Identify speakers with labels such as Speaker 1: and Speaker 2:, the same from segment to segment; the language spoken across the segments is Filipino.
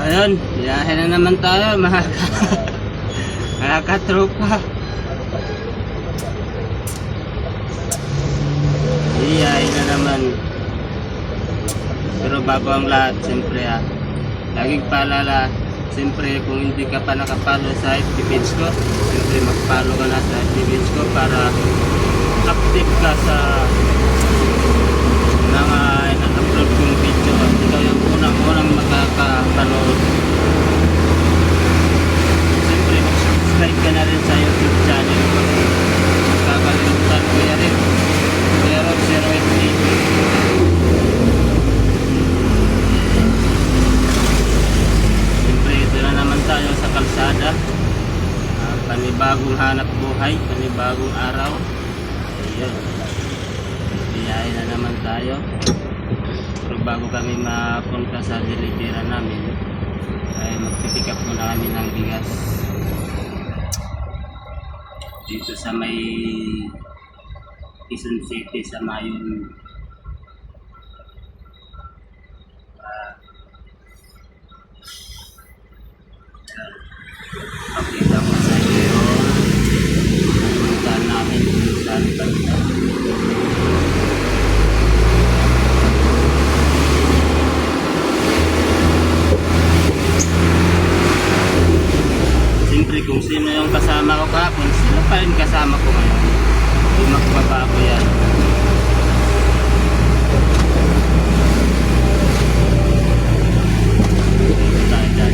Speaker 1: ayun, biyahe na naman tayo mga katropa. Biyahe na naman. Pero bago ang lahat, siyempre laging paalala, siyempre kung hindi ka pa nakapalo sa FB page ko, siyempre mag-follow ka na sa FB page ko para active ka sa mga in-upload kong video. Ikaw yung unang makakapanood. Siyempre mag-subscribe ka na rin sa YouTube channel ko. Kakalimutan ko yan rin. 008 Siyempre ito na naman tayo sa kalsada. Panibagong hanap buhay, panibagong araw. Ayun, biyahe na naman tayo. Pero bago kami mapunta sa delivery namin, ay magpipick up muna kami ng bigas dito sa may Quezon City sa Mayon. Pakita ko sa iyo puntaan namin sa banda. Siyempre kung sino yung kasama ko kahapon, sino pa rin kasama ko ngayon. Hindi magbabago yan. Dito tayo dyan.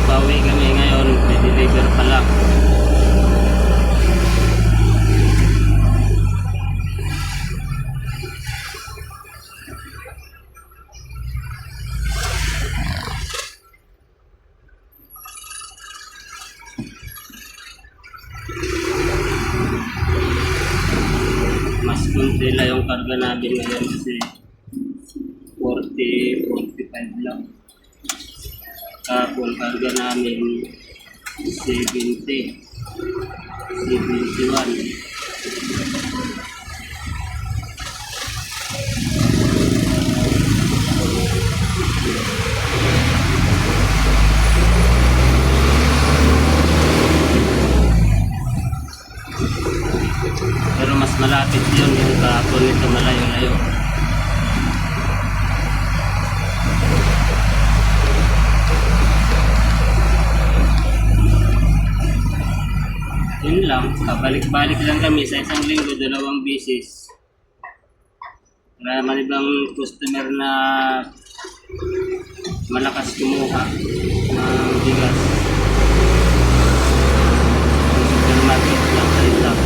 Speaker 1: Pauwi kami ngayon, deliver pa lang. Mas kunti lang yung karga namin ngayon kasi 40-45 lang. Kapon karga namin 71. Pero mas malapit yun yung kapon nito, malayo-layo. Yun lang, balik-balik lang kami sa isang linggo, 2 beses. Marami bang customer na malakas kumuha ng bigas. Supermarket lang sa isang.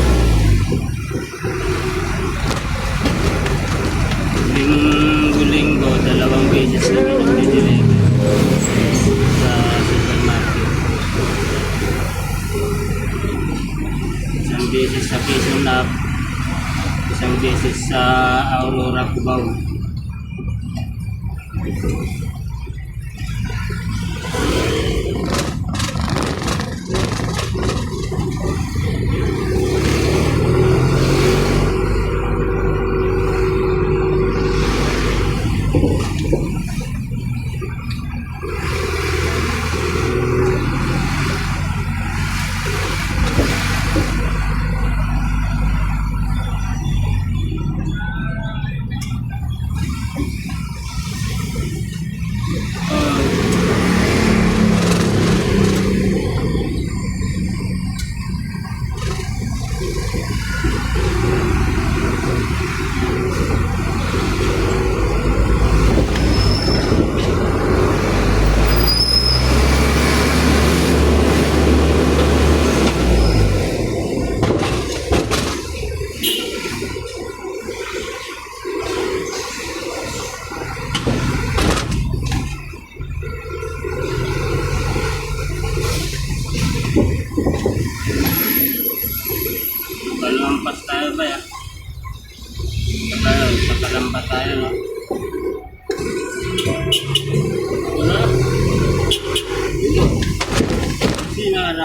Speaker 1: Linggo-linggo, 2 beses kami nag-deliver sa supermarket. Isang beses sa Quezon Up, isang beses sa Aurora, Cubao.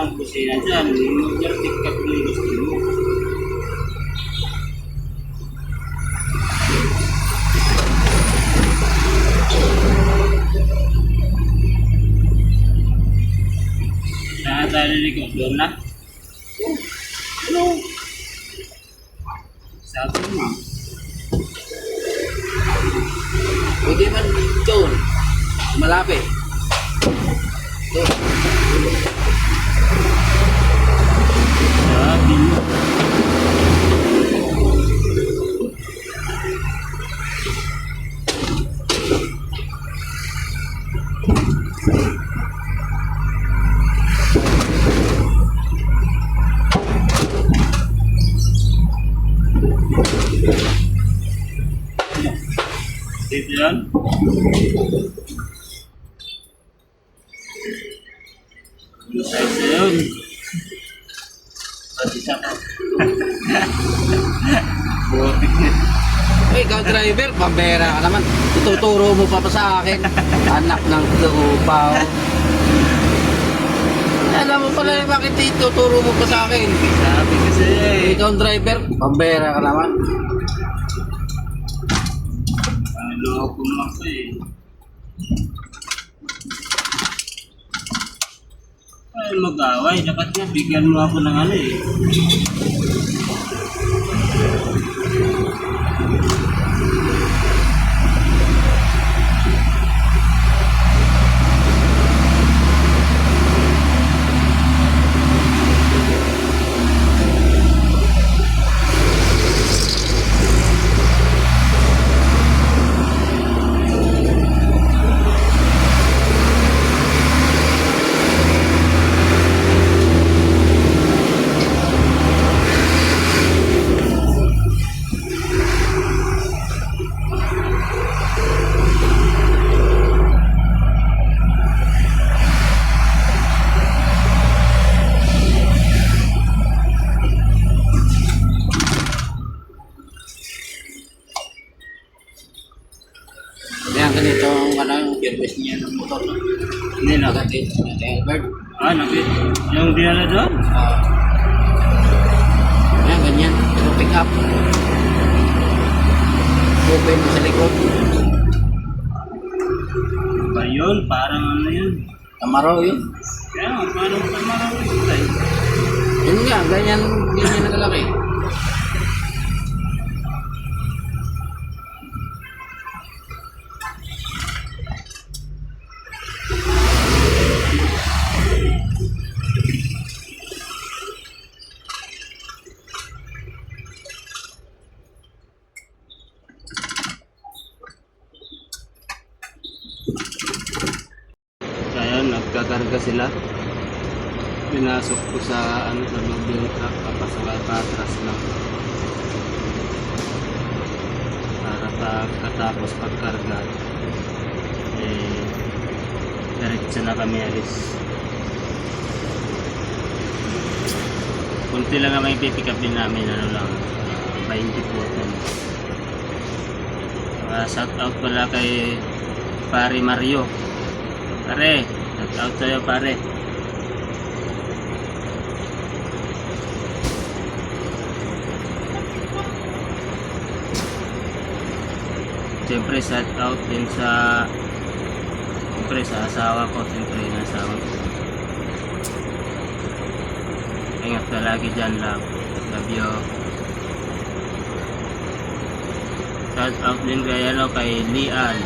Speaker 1: ang kusina dyan. Mag-vertic ka kung gusto mo. Saan tayo lilikot? Doon na? Ano? Sabi mo.
Speaker 2: Pwede man doon. Malapit. Doon.
Speaker 1: Sabi mo. Dito yan? Size na yun. Pati siya ka. Butik na.
Speaker 2: Ikaw driver, pambera ka naman. Ituturo mo pa sa akin. Anak ng lupaw. Alam mo pala bakit ituturo mo pa sa akin.
Speaker 1: Sabi kasi
Speaker 2: Ikaw ang driver, pambera ka naman.
Speaker 1: loko mo ako eh. Ay, mag-away. Dapat nga, bigyan mo ako ng ano eh.
Speaker 2: Yan, ganito ang yung service niya ng motor.
Speaker 1: Hindi na.
Speaker 2: Nagatid, Albert.
Speaker 1: Nakit. Yung dinala doon?
Speaker 2: Yan, ganyan. So, pick up. Open mo sa likod.
Speaker 1: Ba yun? Parang ano yun?
Speaker 2: Tamaraw yun.
Speaker 1: Kaya nga, parang tamaraw yun. Ay.
Speaker 2: Yun nga, ganyan, ganyan nagalaki.
Speaker 1: Kaya nagkakarga sila. Pinasok ko sa ano sa loob ng truck papasakay pa atras lang. Para katapos pagkarga eh diretso na kami alis. Kunti lang naman ipipick up din namin ano lang 20 po. Shout out pala kay Pare Mario. Pare, shout out sa'yo pare. Siyempre shout out din sa asawa ko, siyempre yung asawa ko. Ingat ka lagi dyan lang. Love you. Shout out din kay Lian.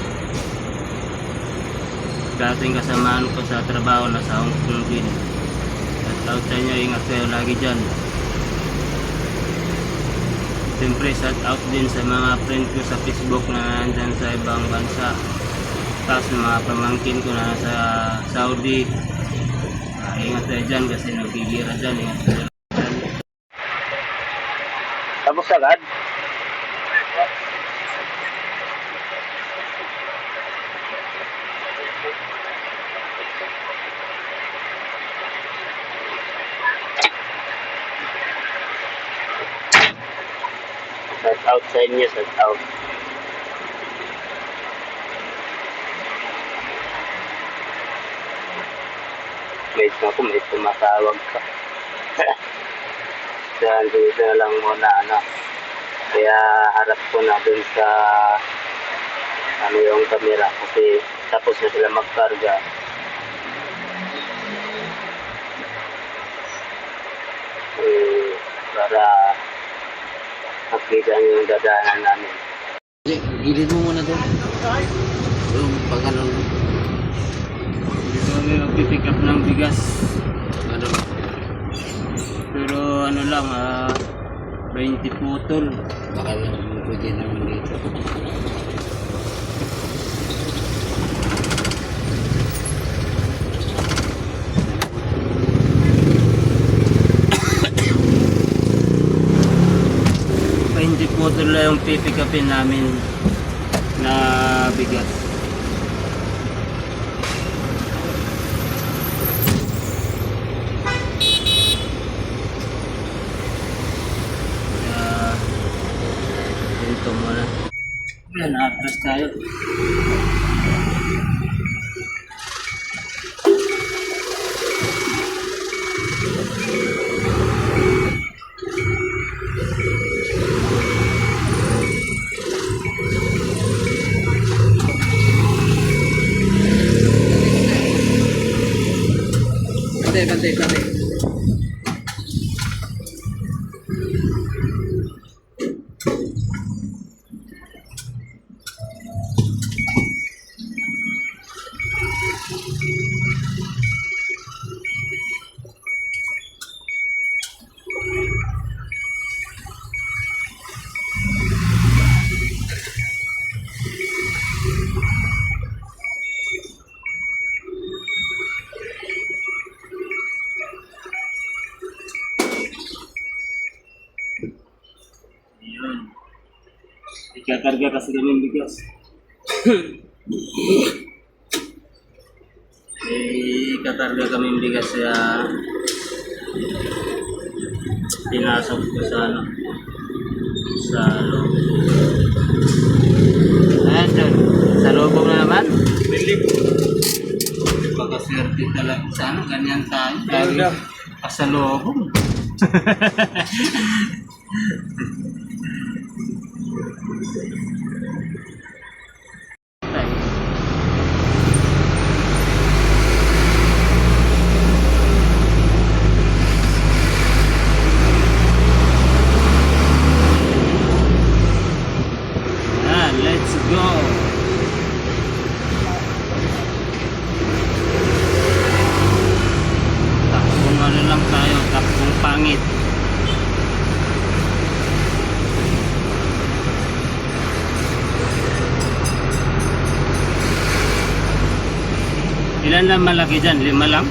Speaker 1: Dating kasamaan ko sa trabaho na sa Hong Kong din. Shout out sa inyo, ingat kayo lagi dyan. Siyempre shout out din sa mga friend ko sa Facebook na nandyan sa ibang bansa. Tapos mga pamangkin ko na sa Saudi. Ingat kayo dyan kasi nagbigira dyan. Ingat kayo dyan. Tapos agad? Shout out sa inyo, shout out. classmates ko, may tumatawag ka. Kaya dito na lang muna, ano. Kaya harap ko na dun sa ano yung camera kasi tapos na sila magkarga. Para makita niyo yung dadaanan namin.
Speaker 2: Gilid mo muna doon. Yung pag ano,
Speaker 1: Dito kami magpipick up ng bigas.
Speaker 2: ano,
Speaker 1: Pero ano lang, 20 putol.
Speaker 2: baka lang pwede naman dito.
Speaker 1: Hindi putol lang yung pipick upin namin na bigas. Kaya dito muna. Ayan, atras tayo.
Speaker 2: Bantay.
Speaker 1: Ayun. Ikakarga kasi kami ng bigas. Ikakarga kami ng bigas kaya pinasok ko sa ano, sa loob. Ayan dyan, sa loob na naman. Pagkaswerte talaga sa ano, ganyan tayo. Lagi pasalubong. Let's go. Takbong ano lang tayo, takbong pangit. Ilan lang malaki dyan? 5 lang?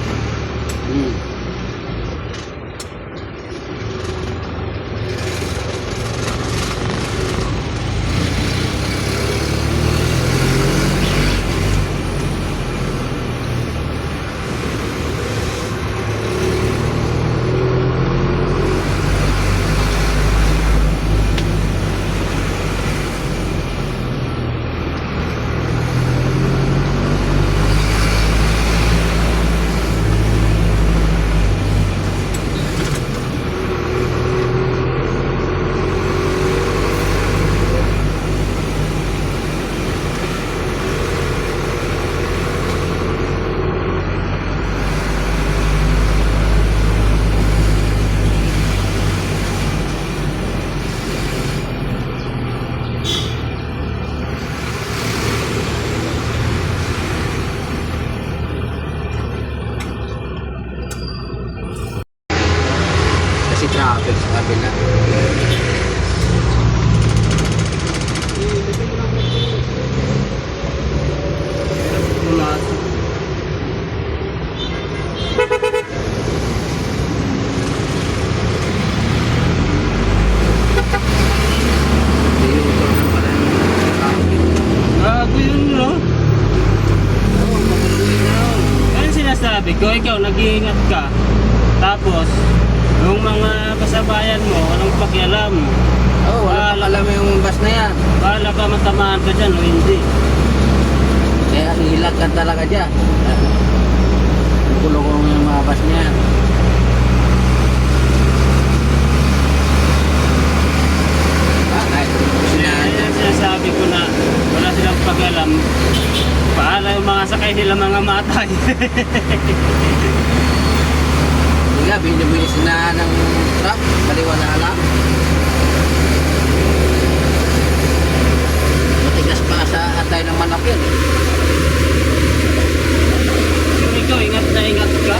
Speaker 2: Kasi traffic sa kabila.
Speaker 1: Pumasok. Gago yun, no? Ano sinasabi ko? Ikaw, nag-iingat ka. Tapos, yung mga kasabayan mo, anong pakialam?
Speaker 2: Oo, wala pa alam yung bus na yan.
Speaker 1: Bahala ka matamaan ka dyan o hindi.
Speaker 2: Kaya hilag ka talaga dyan. Kulong ko yung mga labas niya. Kahit sinahan niya.
Speaker 1: Yan sinasabi ko na wala silang pag-alam. Paala yung mga sakay nila mga matay.
Speaker 2: Hindi nga, binibilis na ng truck, baliwala lang. Matigas pa sa atay ng manok yan.
Speaker 1: Yung ikaw, ingat na ingat ka.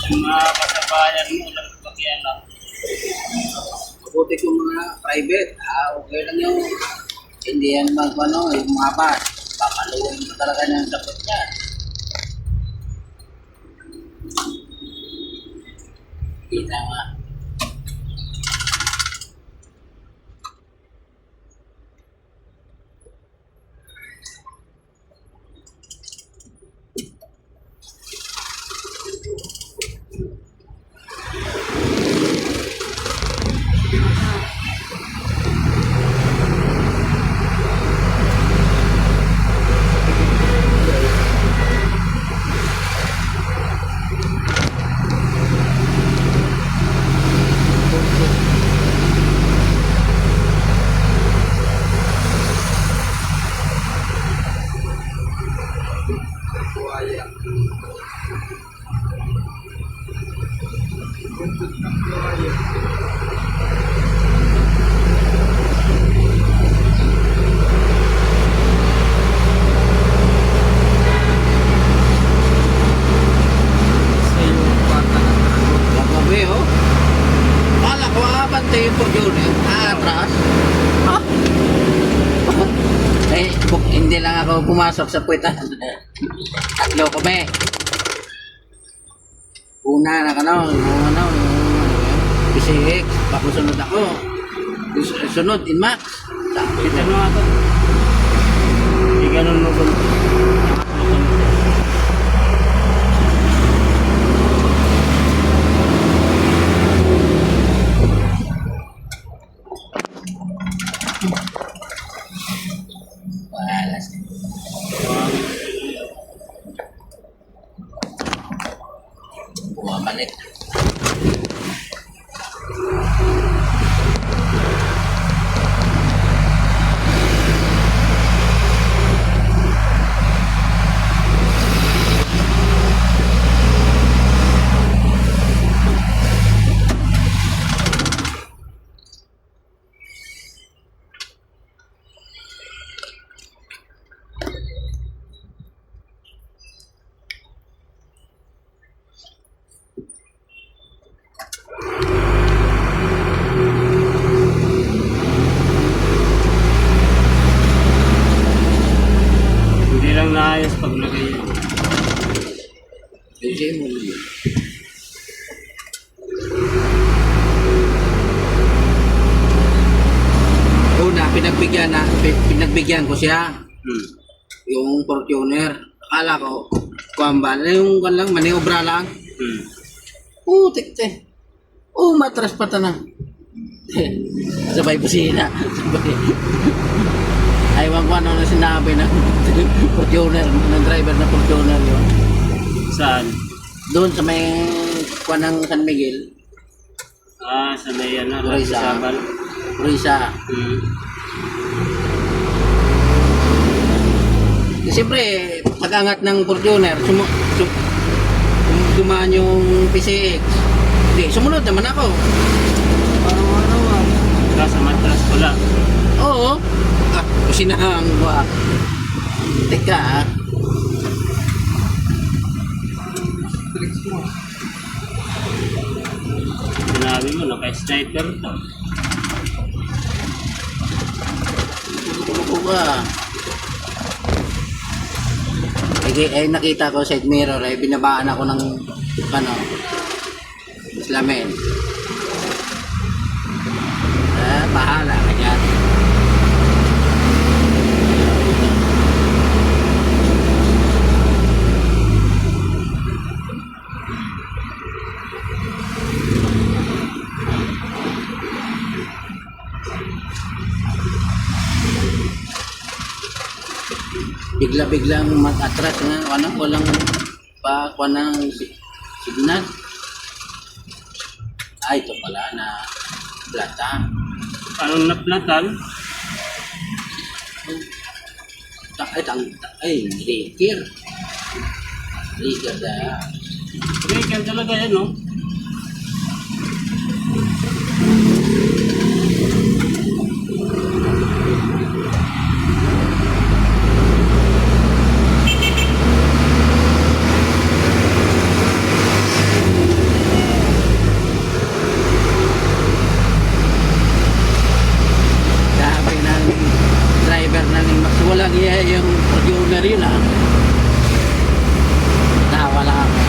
Speaker 1: Mga kasabayan mo, lang pakialam.
Speaker 2: Mabuti kung mga private, okay lang yung hindi yan ano, yung mga bus. Papaluin mo talaga ng sakot niya. Kita nga. Gabi, oh. Kala ko abante yung Fortuner. Atras. Ah. Hindi lang ako pumasok sa puwitan. Tatlo kami. Una na PCX. Pakusunod ako. Sunod, Inmax.
Speaker 1: Kita mo ako. Hindi ganun mo kung
Speaker 2: Wala. Bumabalik.
Speaker 1: hindi lang naayos paglagay yun.
Speaker 2: Hindi mo yun. Una, pinagbigyan ko siya. Yung Fortuner. Akala ko, kuwamba na yung lang, maniobra lang. Tik. Matras pa ta na. Sabay busina. Aywan ko ano na sinabi ng Fortuner, ng driver na Fortuner yun.
Speaker 1: Saan?
Speaker 2: Doon sa may kuwan ng San Miguel,
Speaker 1: Sa may ano,
Speaker 2: Risa.
Speaker 1: Sabal.
Speaker 2: Risa. Siyempre, pag-angat ng Fortuner, dumaan yung PCX. Hindi, sumunod naman ako. Parang ano
Speaker 1: Sa matras ko lang.
Speaker 2: Oo. Kusinahan ko. Teka ah.
Speaker 1: Sinabi mo, naka-sniper to.
Speaker 2: Ano ba? Eh, nakita ko side mirror, eh, binabaan ako ng, ano, islamin. Bahala ka dyan. Bigla-biglang mag-atras nga, ano, walang pa ng signal. Ay, ito pala na plata.
Speaker 1: Anong naplatan?
Speaker 2: Ay, leaker. Leaker na.
Speaker 1: Breaker talaga yan, no?
Speaker 2: Sabi ng driver na ng Max, walang iya yung owner yun ah. Nawala ako.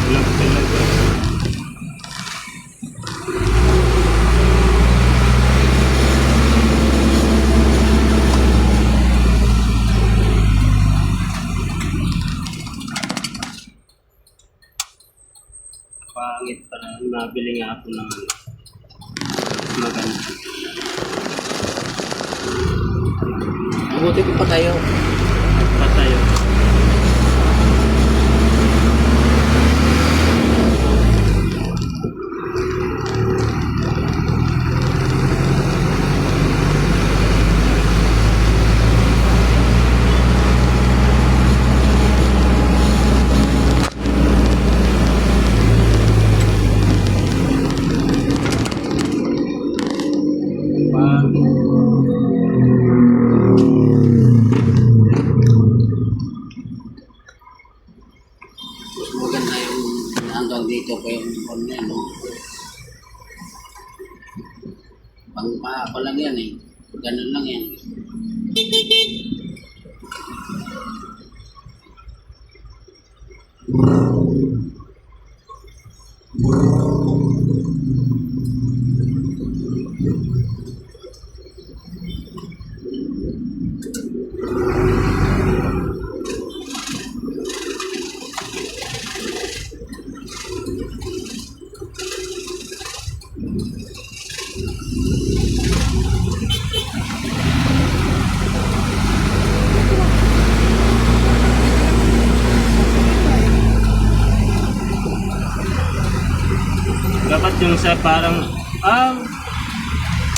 Speaker 1: Lag talaga. Pangit pala. Nabili nga ako ng maganda.
Speaker 2: Mabuti ko pa tayo.
Speaker 1: Patayo.
Speaker 2: Mas maganda yung hanggang dito pa yung ano, no? Pang pa lang yan eh. Ganun lang yan.
Speaker 1: Dapat yung sa parang,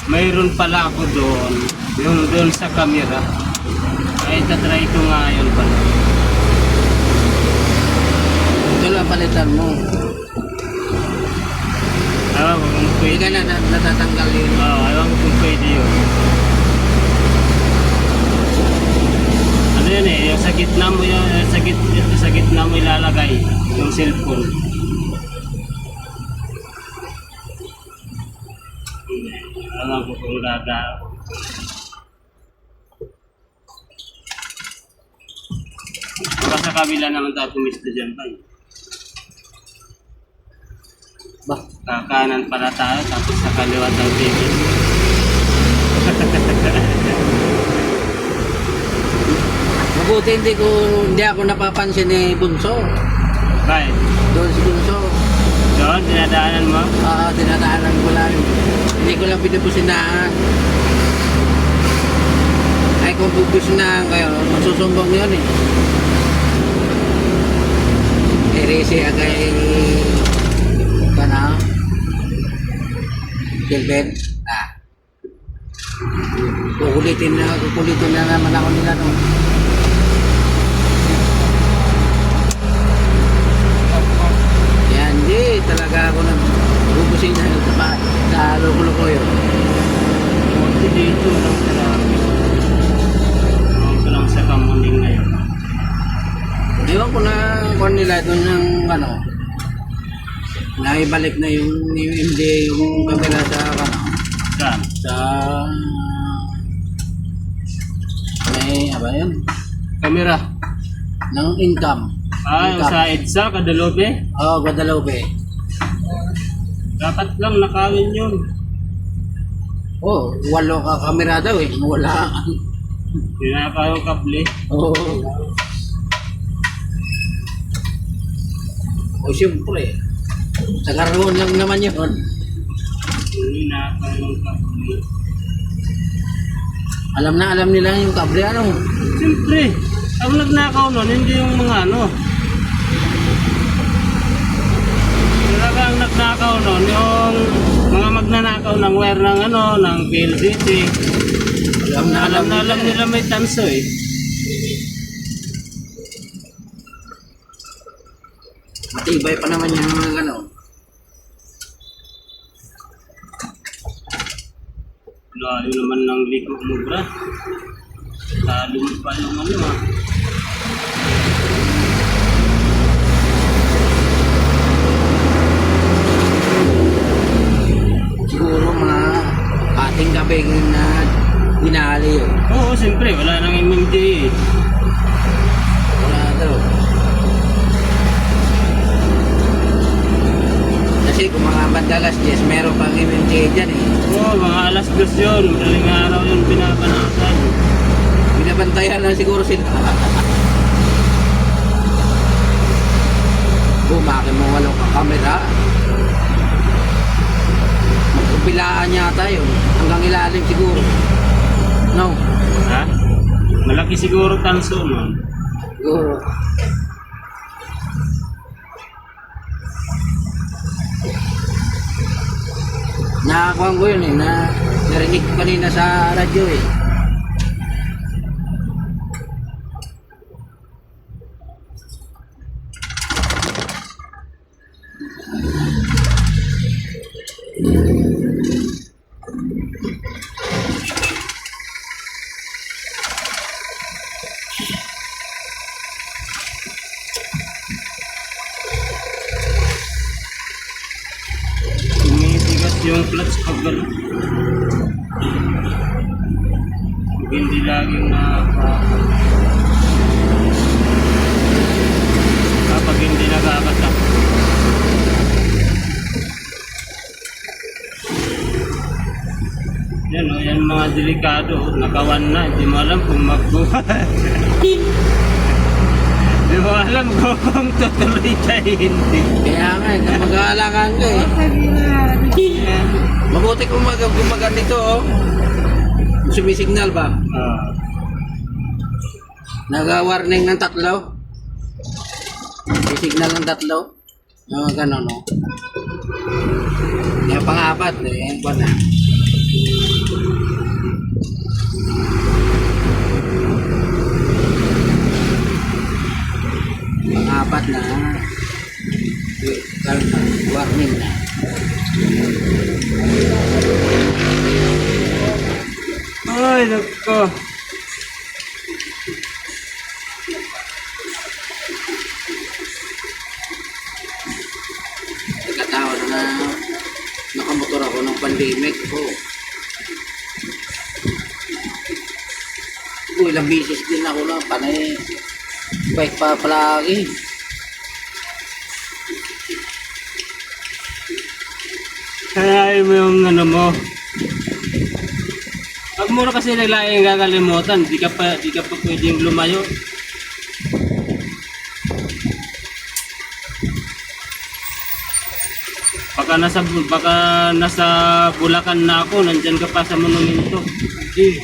Speaker 1: mayroon pala ako doon. Yung doon sa camera. Ay, tatry ko nga yun pala.
Speaker 2: Ito lang palitan mo.
Speaker 1: Ewan ko kung
Speaker 2: Hindi
Speaker 1: pwede.
Speaker 2: ka na natatanggal yun.
Speaker 1: Ewan ko kung pwede yun. Ano yun eh, yung sa gitna mo yun, sa gitna mo ilalagay yung cellphone. Ewan ko kung gaga. Baka sa kabila naman tayo pumisto dyan pa eh.
Speaker 2: Ba?
Speaker 1: Kakanan pala tayo, tapos sa kaliwa tayo tigil.
Speaker 2: Mabuti hindi ako napapansin ni Bunso.
Speaker 1: Right.
Speaker 2: Doon si Bunso.
Speaker 1: Doon, dinadaanan mo?
Speaker 2: Dinadaanan ko lang. Hindi ko lang pinupusinahan. Ay, kung pupusunan kayo, masusumbong yun eh. Resi agay kana Gilbert. Kukulitin na naman ako nila no. Yan, di talaga ako na bubusin na sa loko-loko yun.
Speaker 1: Dito lang sa kamuning ngayon.
Speaker 2: Ewan ko na kung nila doon ng ano, naibalik na yung hindi yung kamera sa ano,
Speaker 1: Saan?
Speaker 2: sa may apa yun?
Speaker 1: Kamera.
Speaker 2: Ng income.
Speaker 1: Yung sa EDSA, Kadalobe.
Speaker 2: Oh, Guadalupe.
Speaker 1: Dapat lang nakawin yun.
Speaker 2: Oh, 8 ka kamera daw eh. Wala.
Speaker 1: Pinaka yung kable.
Speaker 2: Oo. O siyempre. Sa karoon lang naman yun.
Speaker 1: Pinaka yung kable.
Speaker 2: Alam na alam nila yung kable ano.
Speaker 1: Siyempre, ang nagnakaw nun, hindi yung mga ano. Talaga ang nagnakaw nun, yung mga magnanakaw ng wire ng ano, ng PLDT. Alam na alam nila may tanso eh.
Speaker 2: Matibay pa naman yung mga gano'n.
Speaker 1: Layo naman ng liko mo, bra. Lalo mo pa yung ano ah.
Speaker 2: Siguro mga ating gabi na ginali yun.
Speaker 1: Oo, siyempre, wala nang MMJ eh.
Speaker 2: Wala daw. Kasi kung mga bandalas, yes, meron pang MMJ dyan eh.
Speaker 1: Oo, mga alas 2 yun. Madaling araw yun pinapanatan.
Speaker 2: Binabantayan na siguro sila. Bumakin mo 8 ka kamera. Magkupilaan yata yun. Hanggang ilalim siguro. No?
Speaker 1: Ha? Malaki siguro tanso nun.
Speaker 2: Siguro. Nakakuha ko yun eh. Narinig ko kanina sa radyo eh.
Speaker 1: Tumitigas yung clutch pag gano'n. Hindi laging kapag hindi nakakatak. Yan o, yan mga delikado. Nakawan na, hindi mo alam kung magbuhat. Hindi mo alam kung tutuloy ka hindi.
Speaker 2: Kaya nga eh. Mag-aalangan ka eh. Mabuti kung ganito oh. Sumisignal ba? Nag-warning ng 3. Signal ng 3. Gano'n no. Yung pang-4 eh. Yan na. Pang-4 na. Warning na.
Speaker 1: Ay, nako.
Speaker 2: Nagkataon na nakamotor ako ng pandemic ko. Ilang beses din ako na panay bike pa palagi.
Speaker 1: Kaya mo yung ano mo. Pag mo na kasi naglaing kakalimutan, di ka pa pwedeng lumayo. Baka nasa Bulacan na ako, nandyan ka pa sa monumento. Hindi.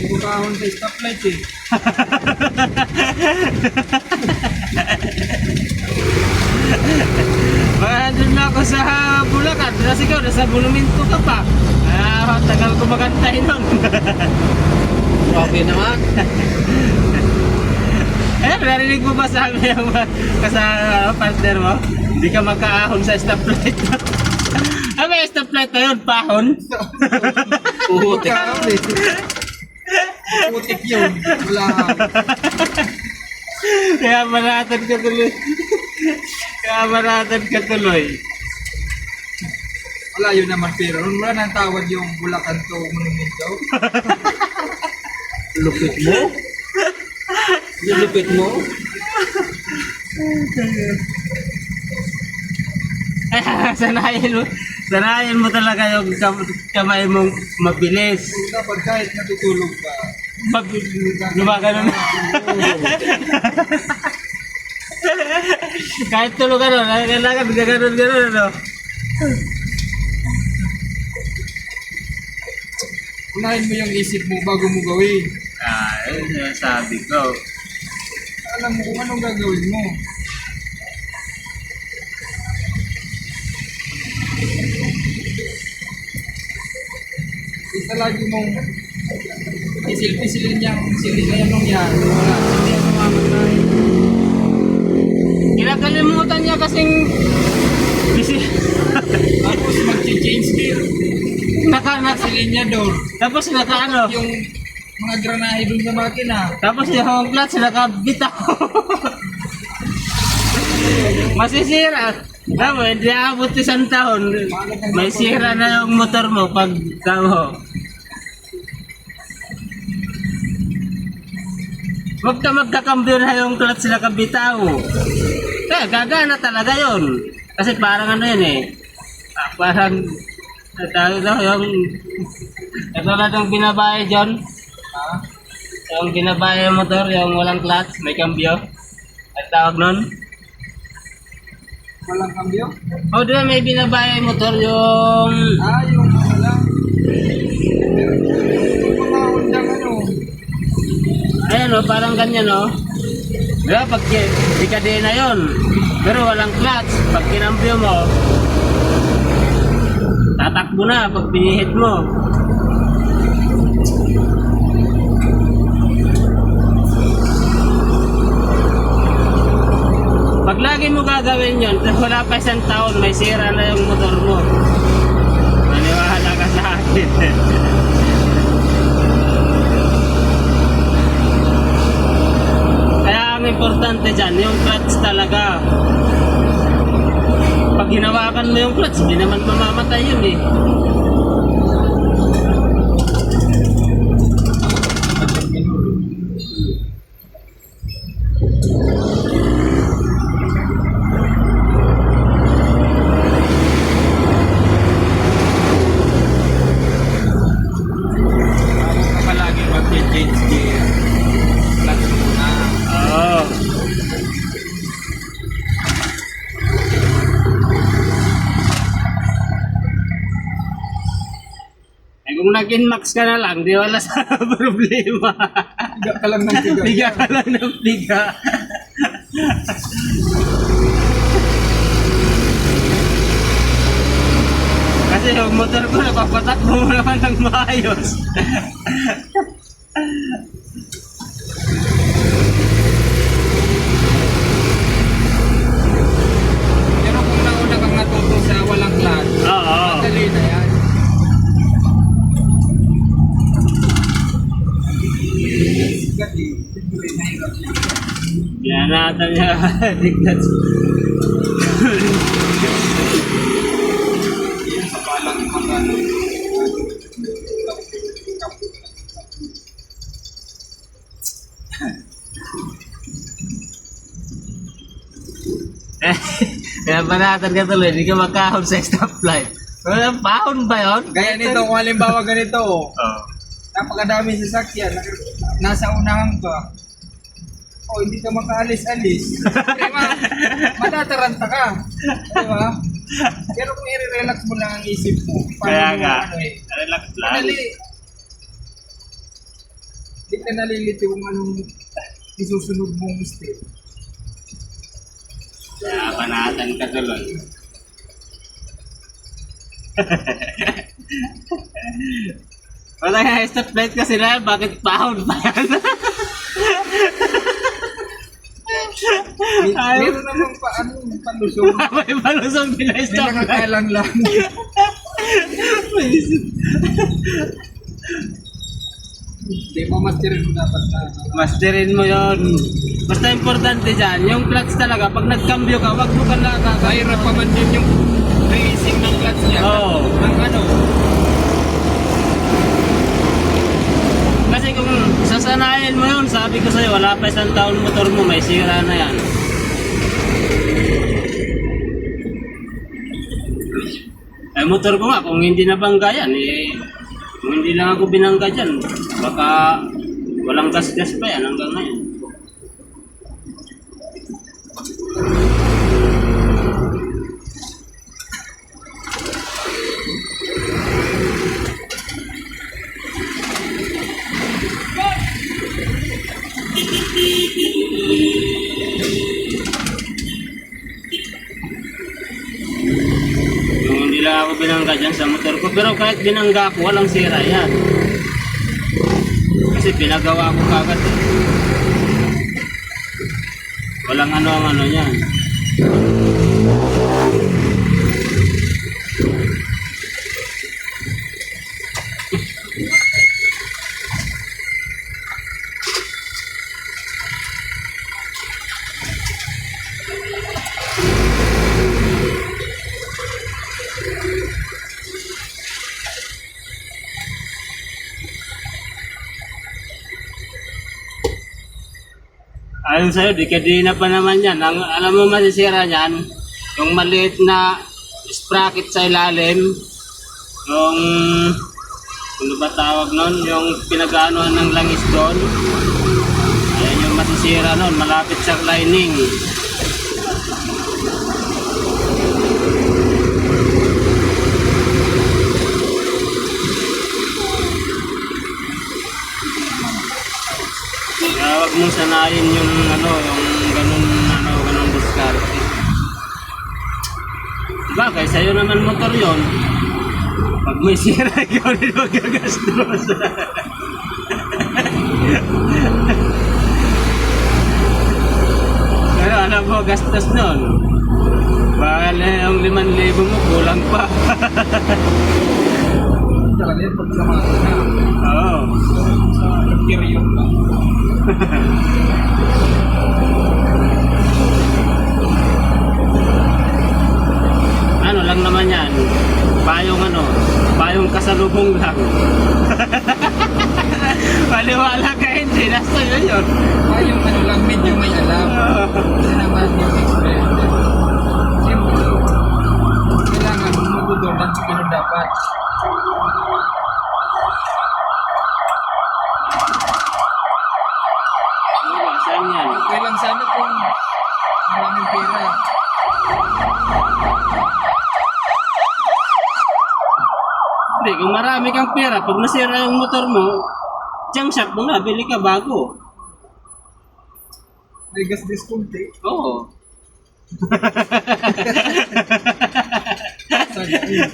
Speaker 3: Bukahon sa stoplight eh.
Speaker 1: Doon na ako sa Bulacan. Kasi ikaw, nasa Monumento ka pa. Tagal ko magantay nun.
Speaker 2: Okay naman.
Speaker 1: Narinig mo ba sa amin yung partner mo? Hindi ka magkaahon sa stoplight. May stoplight na yun, pahon.
Speaker 2: Puhutik.
Speaker 3: Bukahon eh. Putik yun. Wala.
Speaker 1: Kaya maratan ka tuloy.
Speaker 3: Wala yun naman pero nun wala nang tawad yung Bulacan to Monumento.
Speaker 2: Lupit mo? Lupit mo?
Speaker 1: Sanayin mo talaga yung kamay mong mabilis.
Speaker 3: Dapat kahit natutulog ka.
Speaker 1: Gumagano na. Kahit tulog ano, kailangan gaganon ano.
Speaker 3: Unahin mo yung isip mo bago mo gawin.
Speaker 1: Yun sabi ko.
Speaker 3: Alam mo kung anong gagawin mo. Isa lagi mong isil-pisilin niyang silin nung yan. Wala, hindi yan mamamatay.
Speaker 1: Kinakalimutan niya kasing busy.
Speaker 3: Tapos mag-change gear. Silin niya doon.
Speaker 1: Tapos naka
Speaker 3: Yung mga granahe doon sa makina.
Speaker 1: Tapos yung clutch nakabitaw. Masisira. Tama, hindi aabot isang taon. May sira na yung motor mo pag tamo. Huwag ka magkakambyo na yung clutch nakabitaw. Gagana talaga yun. Kasi parang ano yun eh. Parang tawag daw yung ito na itong binabae John. Yung binabae yung motor, yung walang clutch, may kambyo. At tawag nun.
Speaker 3: Walang kambyo?
Speaker 1: Di ba may binabae yung motor yung...
Speaker 3: Yung wala. Yung mga undang ano.
Speaker 1: Ayan parang ganyan Di ba pag ikadena na yun. Pero walang clutch. Pag kinambyo mo, tatakbo na pag pinihit mo. Pag lagi mo gagawin yun, wala pa isang taon, may sira na yung motor mo. Maniwala ka sa akin. Kaya ang importante dyan, yung clutch talaga. Pag hinawakan mo yung clutch, hindi naman mamamatay yun eh.
Speaker 3: Palagi mag-change gear. Clutch muna.
Speaker 1: Oo. Kung nag-inmax ka na lang, di wala sa problema.
Speaker 3: Biga ka lang ng biga.
Speaker 1: Biga ka lang ng biga. Kasi yung motor ko, napapatakbo mo naman ng maayos.
Speaker 3: Pero kung nauna kang natuto sa walang clutch,
Speaker 1: Oo.
Speaker 3: madali na yan. Sigat eh. Siyempre, mahirap yan.
Speaker 1: Binanatan niya. Digdat.
Speaker 3: Yan sa palang mga
Speaker 1: Kaya banatan ka tuloy, hindi ka makahon sa stoplight. Pahon ba yun?
Speaker 3: Gaya nito, kung halimbawa ganito,
Speaker 1: Oo.
Speaker 3: napakadami sasakyan, nasa unahan ka, hindi ka makaalis-alis. Diba? Matataranta ka. Diba? Pero kung i-relax mo lang ang isip mo,
Speaker 1: Kaya
Speaker 3: paano mo
Speaker 1: nga.
Speaker 3: ano eh.
Speaker 1: Relax lang.
Speaker 3: Madali. ka nalilito kung anong isusunod mong step.
Speaker 1: Kaya panatan ka tuloy. Wala nga, stoplight ka sila, bakit pahon pa yan?
Speaker 3: Meron naman palusong.
Speaker 1: May palusong din na
Speaker 3: May
Speaker 1: stoplight.
Speaker 3: nakakalang lang. Hindi, mamasterin mo dapat na.
Speaker 1: Masterin mo yon. Basta importante dyan, yung clutch talaga, pag nagkambyo ka, wag mo ka
Speaker 3: Mahirap pa man din yung racing ng clutch niya.
Speaker 1: Oo.
Speaker 3: Ang ano,
Speaker 1: Kasi kung sasanayin mo yun, sabi ko sa'yo, wala pa isang taon motor mo, may sira na yan. Ay motor ko nga, kung hindi nabangga yan, kung hindi lang ako binangga dyan, baka walang gas-gas pa yan hanggang ngayon. Yung hindi lang ako binangga dyan sa motor ko, pero kahit binangga ko, walang sira yan. Kasi pinagawa ko kagad eh. Walang ano ang ano yan. Ayon sa'yo, dekadina pa naman yan. Ang, alam mo masisira niyan, yung maliit na sprocket sa ilalim, yung, ano ba tawag nun, yung pinag-aanohan ng langis doon, ayan yung masisira nun, malapit sa lining. Kaya wag mong sanayin yung ano, yung ganun diskarte. Bagay, sa'yo naman motor yon. Pag may sira, ikaw rin magagastos. Pero alam mo, gastos nun. Bakal yung 5,000 mo, kulang pa.
Speaker 3: talaga yun pag samahan na.
Speaker 1: Oo.
Speaker 3: Sa interior lang.
Speaker 1: Ano lang naman yan, payong kasalubong lang. Paliwala ka hindi, nasa yun.
Speaker 3: Yung ano lang, medyo may alam. Kasi naman yung experience. Siyempre, kailangan magudulan sa ganun dapat.
Speaker 1: Ano ba, saan yan?
Speaker 3: Okay lang sana kung maraming pera.
Speaker 1: Hindi, kung marami kang pera, pag nasira yung motor mo, junk shop mo na, bili ka bago.
Speaker 3: May gas discount eh.
Speaker 1: Oo.
Speaker 3: Sana eh.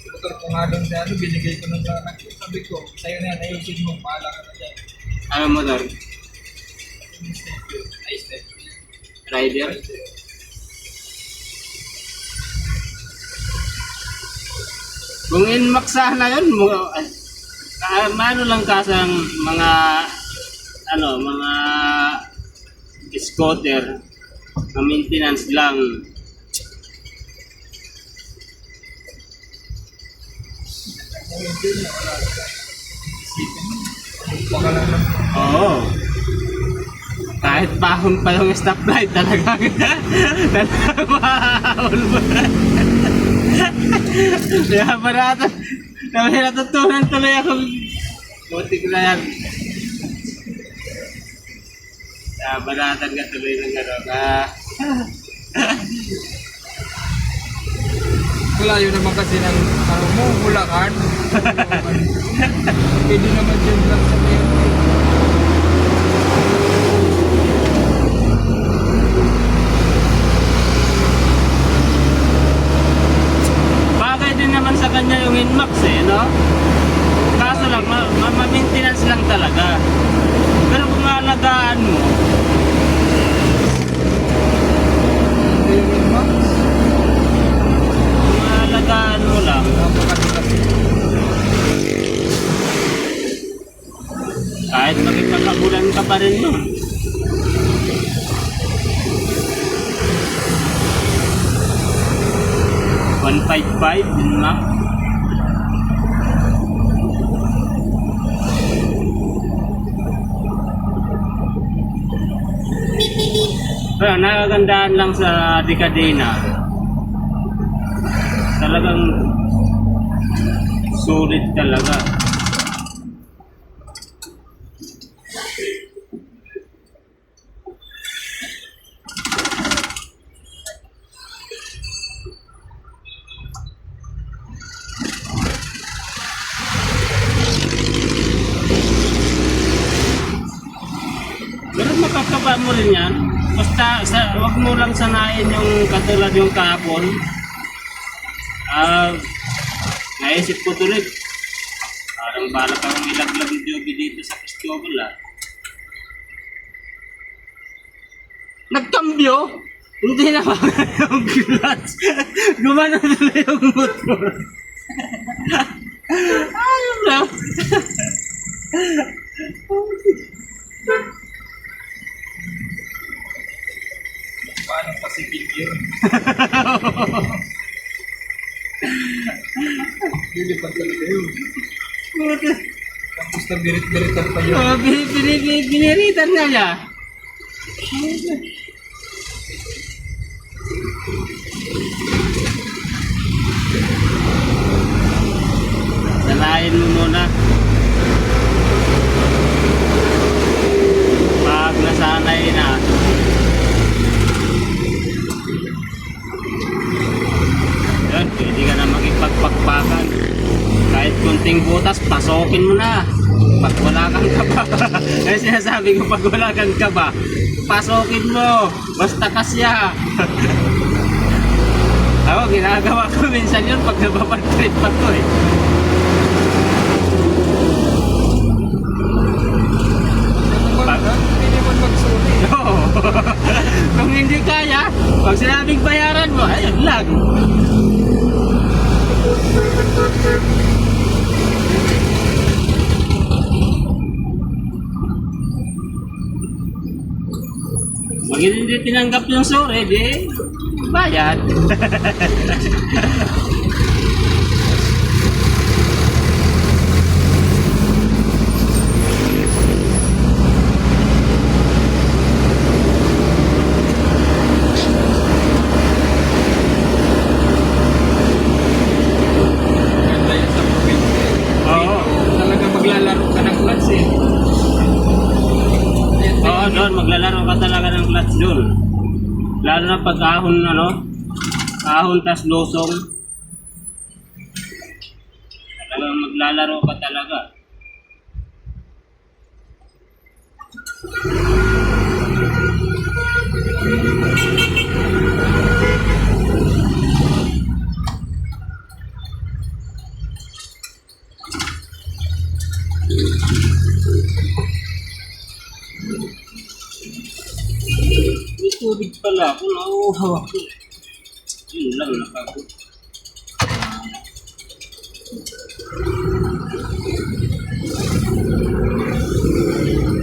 Speaker 3: Motor ko nga doon sa ano, binigay ko nung sa anak ko. Sabi ko, sa'yo na yan, ayusin mo, pahala ka na dyan.
Speaker 1: Ano motor?
Speaker 3: Ay, step.
Speaker 1: Rider? Kung inmaksahan na yun, ano lang kasang mga scooter na maintenance lang.
Speaker 3: Baka lang lang.
Speaker 1: Oo. Kahit bahon pa yung stoplight, talagang mahahol mo. Kaya may natutunan tuloy ako. Butik na yan. Kaya baratan ka tuloy ng gano'n.
Speaker 3: Layo naman kasi ng ano mo, Bulacan. Pwede naman dyan lang sa mayon.
Speaker 1: Bagay din naman sa kanya yung Inmax eh, no? Kaso lang, ma-maintenance lang talaga. Pero kung maalagaan mo,
Speaker 3: Hindi yun, Max.
Speaker 1: kung maalagaan mo lang,
Speaker 3: Napakadikasi.
Speaker 1: kahit makipagkabulan ka pa rin nun. $155 Inmax. Pero nakagandaan lang sa Decadena. Talagang sulit talaga. Pero makakaba mo rin yan. Basta wag mo lang sanayin yung katulad yung kahapon. Naisip ko tuloy. Parang bala kang ilaglag yung joby dito sa Cristobal Nagkambyo? Hindi na ba yung clutch? Gumana nila yung motor. Ayun lang.
Speaker 3: Paano Pacific yun? Hindi pa talaga yun. Tapos na birit-biritan pa yun.
Speaker 1: Oh, biniritan na niya. Sanayin mo muna. Pag nasanay na, yun, pwede ka na makipagpakpakan. Kahit kunting butas, pasokin mo na. Pag wala kang kaba. Kaya sinasabi ko, pag wala kang kaba, pasokin mo. Basta kasya. Ako, ginagawa ko minsan yun pag nababag-trip pa ko eh.
Speaker 3: Hindi naman magsuli.
Speaker 1: Oo. Kung hindi kaya, pag sinabing bayaran mo, ayun lang. Pag hindi tinanggap yung sorry, di bayad.
Speaker 3: Ganda yan sa probinsya.
Speaker 1: Oo.
Speaker 3: Talaga maglalaro ka ng clutch eh.
Speaker 1: Oo, doon, maglalaro ka talaga ng clutch doon. Lalo na pag ahon, ahon tas losong. Talagang maglalaro ka talaga. May tubig pala ako, nauuhaw ako. Yun lang, nakabot.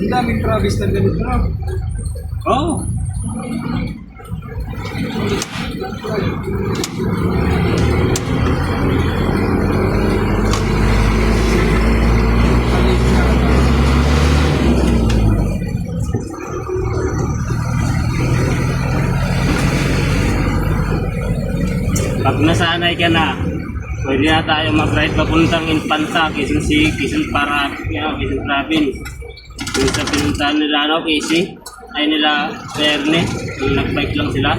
Speaker 3: Ang daming Travis na ganito na.
Speaker 1: Oo.
Speaker 3: Maliit na.
Speaker 1: Pag nasanay ka na, pwede na tayo mag-ride papuntang Infanta, Quezon City, Quezon Province. Yung sa pinuntahan nila, Casey, ay nila Verne. Nag-bike lang sila.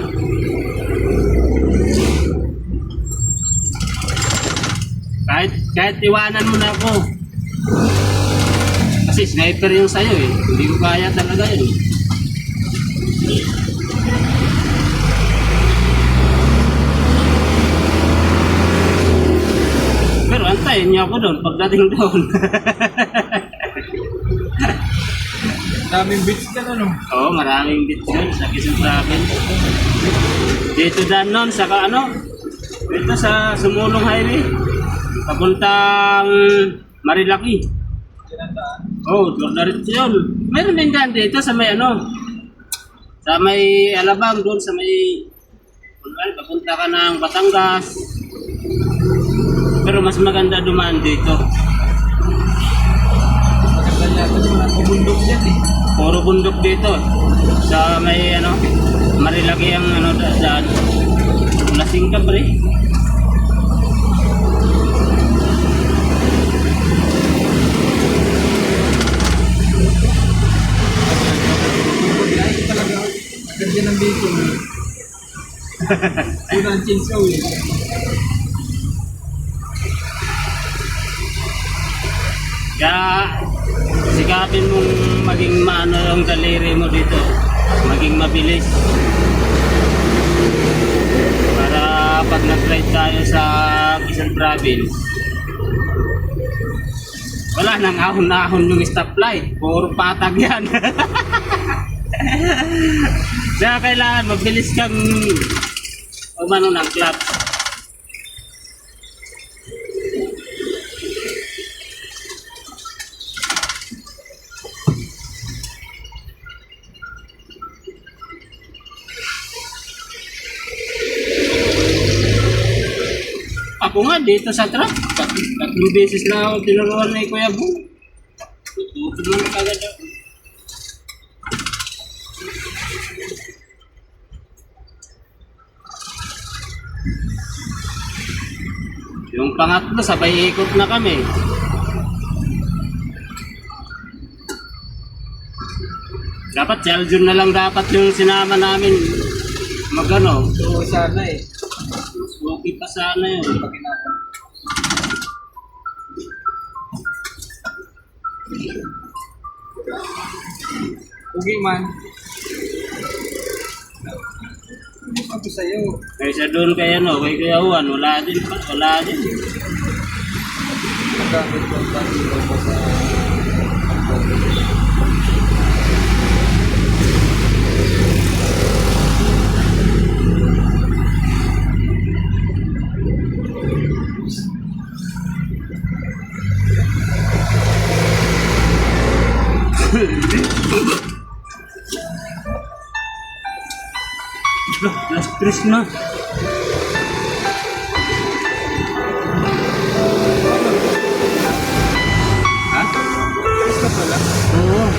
Speaker 1: Kahit iwanan mo na ako. Kasi sniper yung sa'yo eh. Hindi ko kaya talaga yun. Pero antayin niyo ako doon pagdating doon.
Speaker 3: Daming beach ka na, no?
Speaker 1: Oo, maraming beach yun sa Quezon Province. Dito danon, saka ano, dito sa Sumulong Highway, papuntang Marilaki. Oo, diretso yun. Meron din dyan dito sa may ano, sa may Alabang doon, sa may, papunta ka ng Batangas. Pero mas maganda dumaan dito.
Speaker 3: Maganda yata yung mga bundok dyan eh.
Speaker 1: Puro bundok dito. Sa may ano, Marilaki ang ano daan. Lasing ka pre.
Speaker 3: Ay, talaga. Ganda ng dito. Yun ang chinsaw eh.
Speaker 1: Kaya sikapin mong maging maano yung daliri mo dito. Maging mabilis. Para pag nag-ride tayo sa Quezon Province, wala nang ahon-ahon yung stoplight. Puro patag yan. Kaya kailangan mabilis kang umano ng clutch. Ako nga dito sa truck, tatlong beses na ako tinuruan ni Kuya Bong. Tutupid mo na kagad ako. Yung pangatlo, sabay ikot na kami. Dapat si Aljun na lang dapat yung sinama namin magano.
Speaker 3: So, sana eh.
Speaker 1: Okay pa sana yun.
Speaker 3: Paginapan. Ugi man. Ano pa to sa'yo?
Speaker 1: Kaysa doon kay ano, kay Kuya Juan, wala din pa, wala din.
Speaker 3: Magkakit ko ang dati ko sa...
Speaker 1: Alas 3 na. Ha?
Speaker 3: Basta pala.
Speaker 1: Oo.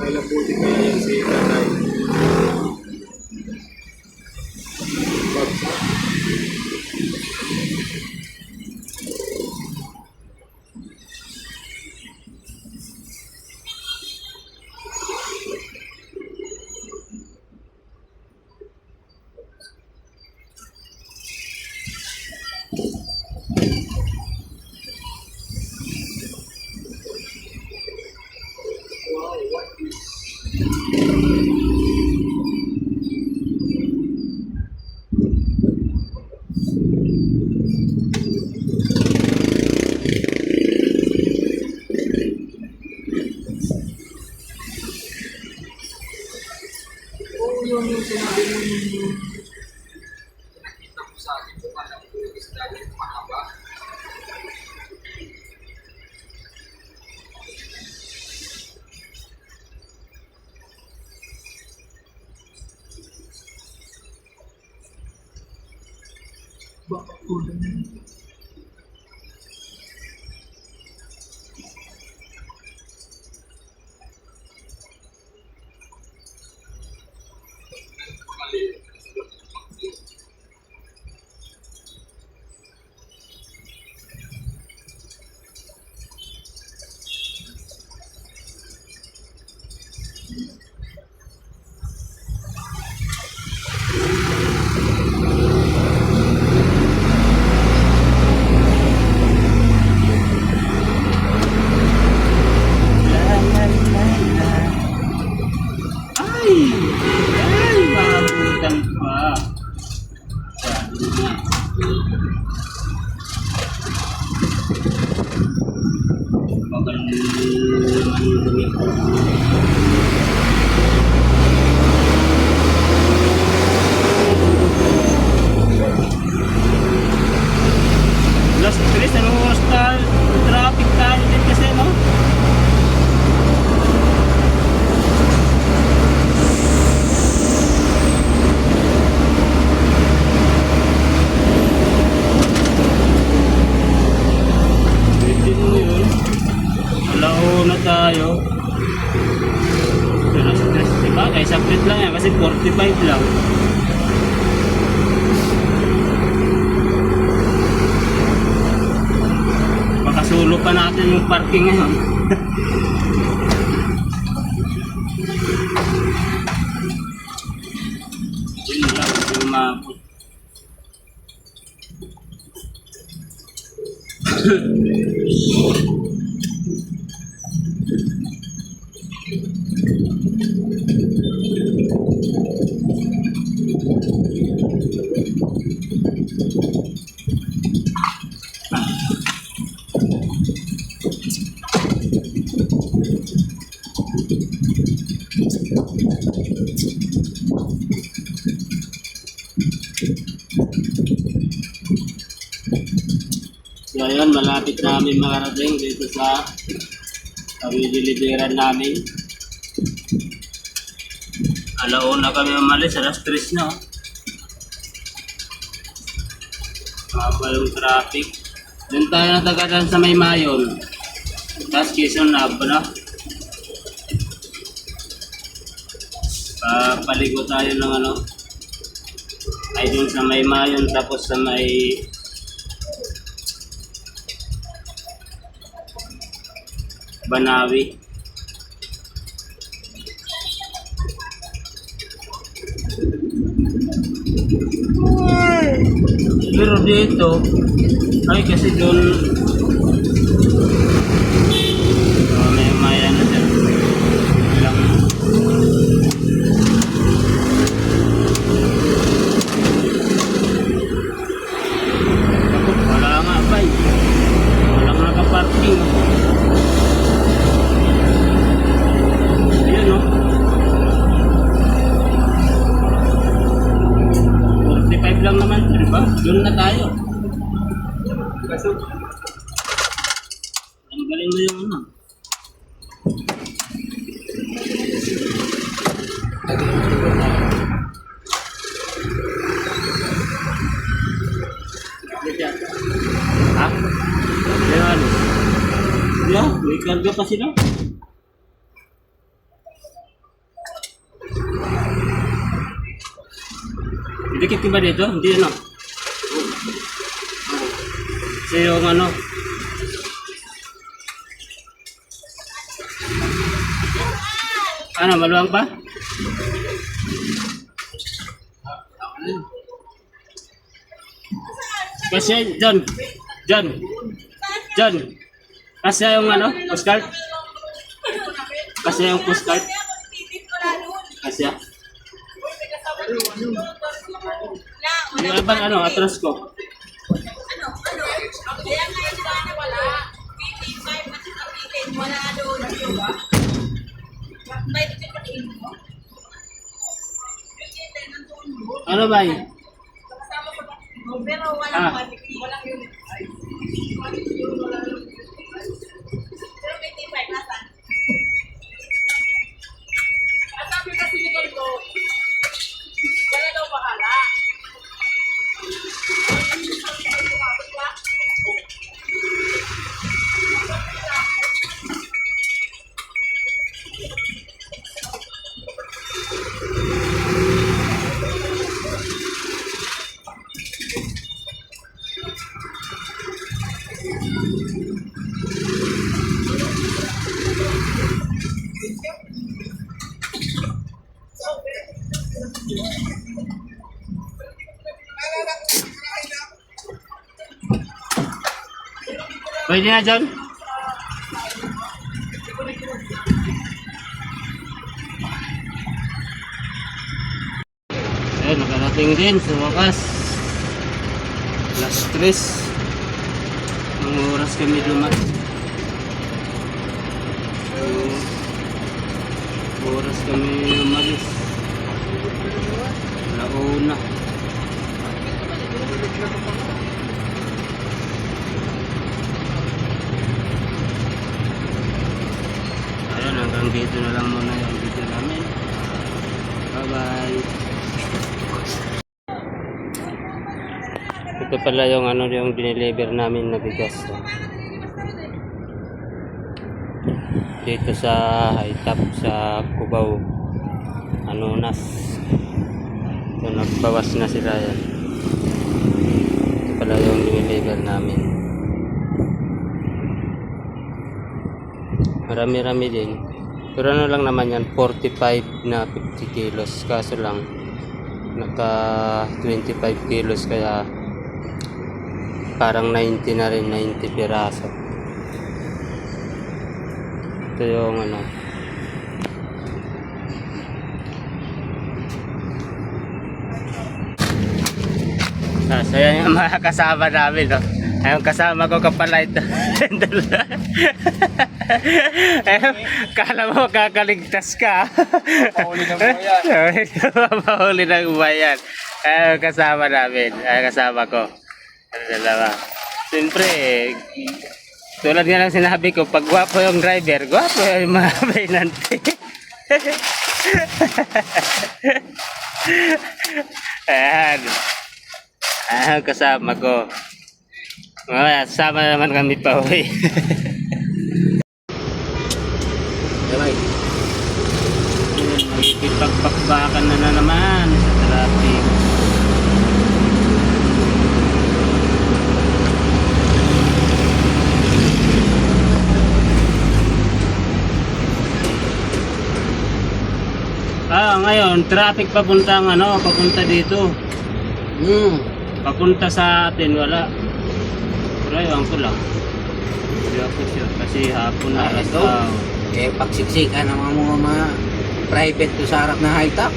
Speaker 3: Kailan puti kaya yan si Nanay? Bagsak. Oo, yung sinabi mo yung nakita ko sa akin kung alam ko yung isda na mahaba. Baka po lang.
Speaker 1: Ay! Ay! Mabutan pa. Bakal mandumi. Last tres, ano oras tayo? Traffic tayo din kasi, no? Pwede mo yun. Alauna tayo. Pero stress, diba? Kaya saplit lang yan kasi 45 lang. Makasulo pa natin yung parking ngayon. Yun lang, umabot. So ayun, malapit namin makarating dito sa deliveran namin. Alauna kami umalis, alas 3 na. Maba yung traffic. Doon tayo natagalan sa May Mayon. Tapos Quezon Lab, no? Paligo tayo ng ano. Ay doon sa May Mayon, tapos sa May Banawi. Pero dito, ay kasi doon may ano dyan. Lang. Wala nga ba eh. Walang nakaparking. Ayun no. 45 lang naman, di ba? Doon na tayo. Tanggalin mo yung ano. Ha? Yan. Yeah, may karga pa sila. Dikit ba dito? Hindi ano. Kasi yung ano. Ano, maluwang pa? Kasi John. Kasi yung ano, postcard. Kasi yung postcard. Kasi yung ibang ano, atras ko.
Speaker 4: Kaya ngayon sana wala. 55 kasi sabihin, wala doon. May tipatiin mo.
Speaker 1: Ano ba yun?
Speaker 4: Pero walang walang yun. Pero 55 nasan? Sabi kasi ni Gordo, wala daw bahala.
Speaker 1: Pwede na, John? Ayun, nakarating din sa wakas. Alas 3. Ang oras kami dumating. Oras kami umalis. Alauna. Ayun, hanggang dito na lang muna yung video namin. Bye-bye. Ito pala yung ano yung dineliver namin na bigas. Dito sa Hightop sa Cubao, Anonas. So nagbawas na sila yan. Ito pala yung dineliver namin. Marami-rami din. Pero ano lang naman yan, 45 na 50 kilos. Kaso lang, naka 25 kilos kaya parang 90 na rin, 90 piraso. Ito yung ano, So yan yung mga kasama namin, no? Ayun, kasama ko kapala ito. Ayun, kala mo kakaligtas ka.
Speaker 3: Pauli ng bayan.
Speaker 1: Mapahuli ng bayan. Ayun, kasama namin. Ayun, kasama ko. Ano dalawa. Siyempre, tulad nga lang sinabi ko, pag gwapo yung driver, gwapo yung mga bainante. Ayan. Ayan, kasama ko. Sama naman kami pa uwi.
Speaker 2: Sabay.
Speaker 1: Ipagpakbakan na naman sa traffic. Ngayon, traffic papuntang papunta dito. Papunta sa atin, wala. Pero ewan ko lang. Hindi ako sure kasi hapon na
Speaker 2: Ito.
Speaker 1: araw.
Speaker 2: Pagsiksikan ng mga private to sa harap na high-top.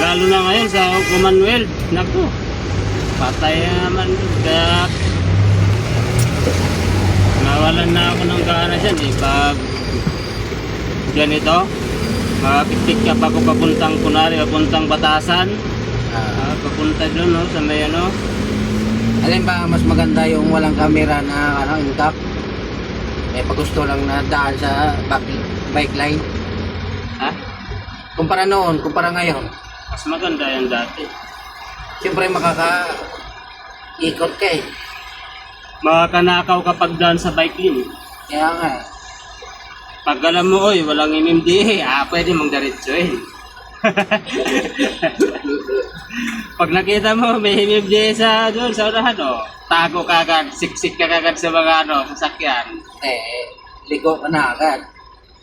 Speaker 1: Lalo na ngayon sa Commonwealth. Naku, patay naman. Kaya nawalan na ako ng gana dyan eh. Pag ganito, makapit-pit ka pa ko papuntang kunwari, papuntang Batasan. Papunta doon, no, sa may
Speaker 2: Alin ba mas maganda yung walang camera na in-top? Pag gusto lang na daan sa bike line.
Speaker 1: Ha?
Speaker 2: Kumpara noon, kumpara ngayon.
Speaker 1: Mas maganda yan dati.
Speaker 2: Siyempre makaka-ikot ka eh.
Speaker 1: Makakanakaw kapag daan sa bike lane.
Speaker 2: Kaya nga.
Speaker 1: Pag alam mo, oy, walang MMDA, pwede mong diretsuhin. Pag nakita mo, may MMDA doon sa unahan, tago ka agad, siksik ka agad sa mga sasakyan.
Speaker 2: Ligo ka na agad.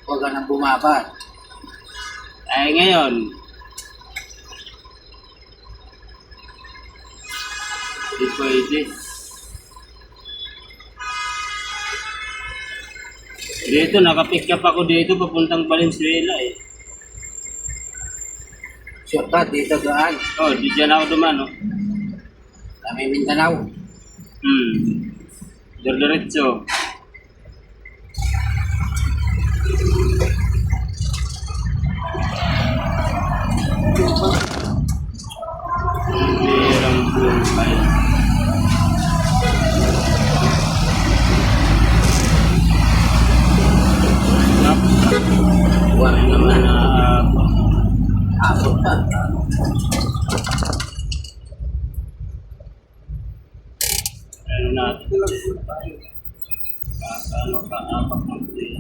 Speaker 2: Huwag ka nang bumaba.
Speaker 1: Ay ngayon, hindi pwede. Dito, nakapick up ako dito, papuntang Valenzuela eh.
Speaker 2: Shortcut dito doon.
Speaker 1: Di dyan ako duman,
Speaker 2: Kami Mindanao.
Speaker 1: Diretso. Merang buhay.
Speaker 2: Buwan naman.
Speaker 1: Na
Speaker 2: Abot pa.
Speaker 1: ano natin kaapak ng play.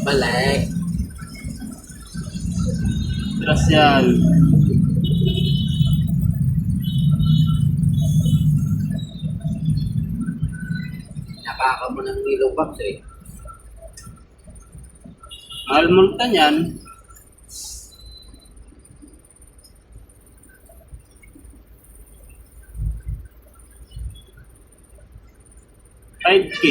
Speaker 2: Balik.
Speaker 1: Gracial.
Speaker 2: Nakaka mo ng Willow Box eh.
Speaker 1: Mahal multa niyan. $5K.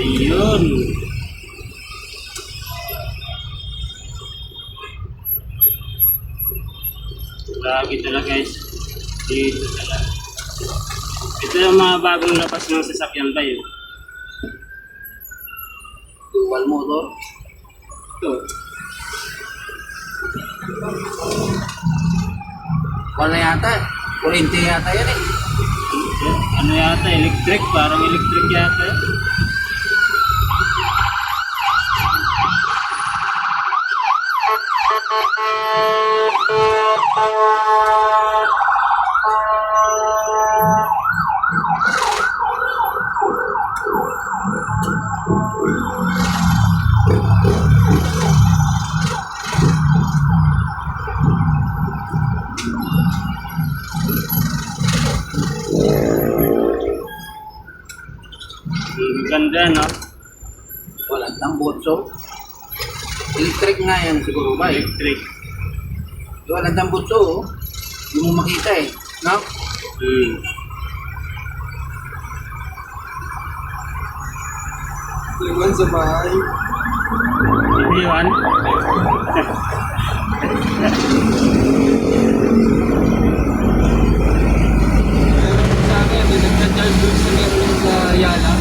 Speaker 1: Ayun. Grabe talaga guys. Dito talaga. Ito yung mga bagong labas ng sasakyan ba yun?
Speaker 2: Dual motor.
Speaker 1: Ito.
Speaker 2: Wala yata. Kurente yata yan eh.
Speaker 1: Ano yata? Electric? Parang electric yata. Ang ganda, no?
Speaker 2: Wala tang botso. Electric nga yan siguro ba eh.
Speaker 1: Electric.
Speaker 2: Wala tang botso oh. Hindi mo makita eh. No?
Speaker 3: Iwan sa bahay.
Speaker 1: Iniwan.
Speaker 3: Sa akin, may nagka-charge doon sa meron sa Ayala.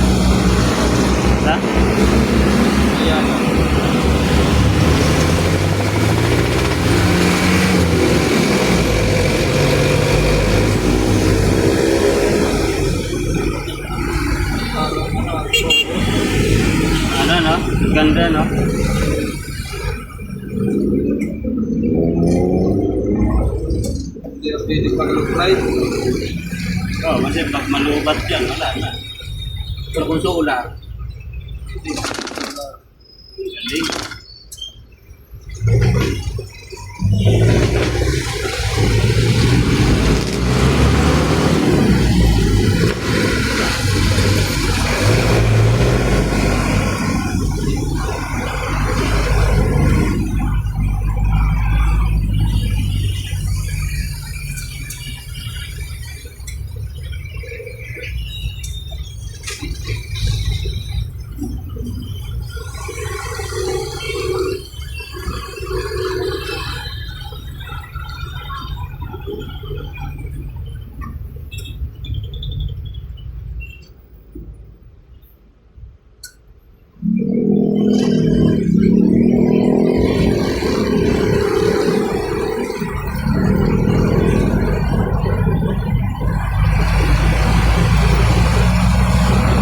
Speaker 1: Sa?
Speaker 3: Ayala.
Speaker 1: Ano, no? Ganda, no?
Speaker 3: Hindi ako pwede pag-ride.
Speaker 1: Oh, kasi pag malubat yan, wala na.
Speaker 2: Pero kung solar,
Speaker 1: Ang galing.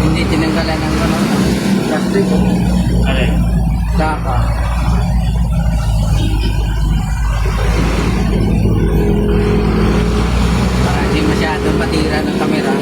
Speaker 2: hindi tinanggalan ng gano'n. Plastic oh.
Speaker 1: Alin?
Speaker 2: Saka. Para hindi masyadong patira ng kamera.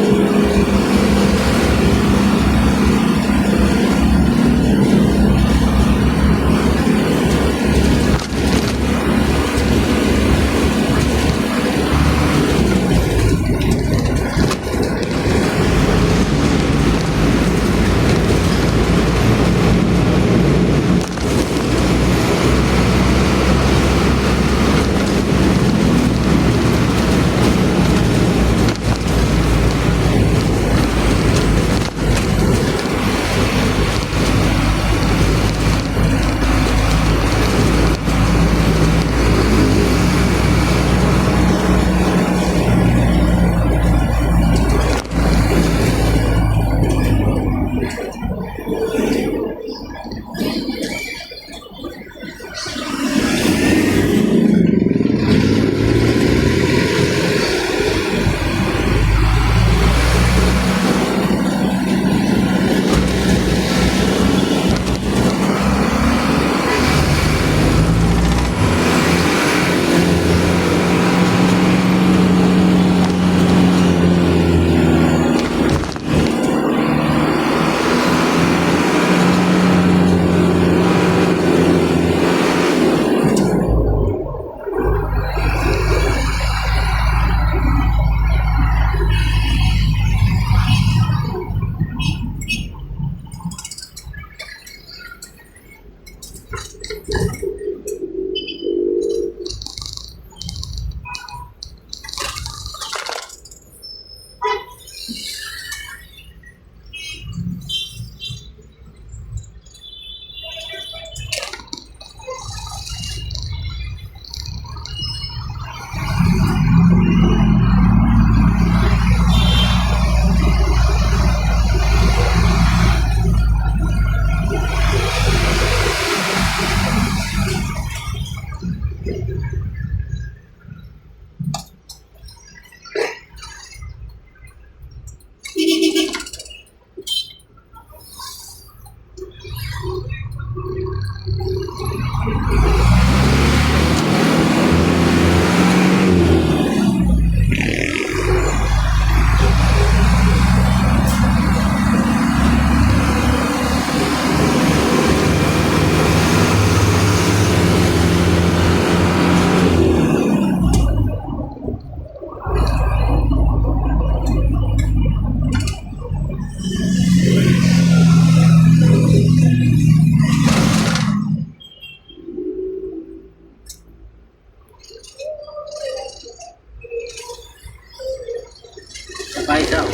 Speaker 2: Sabay daw.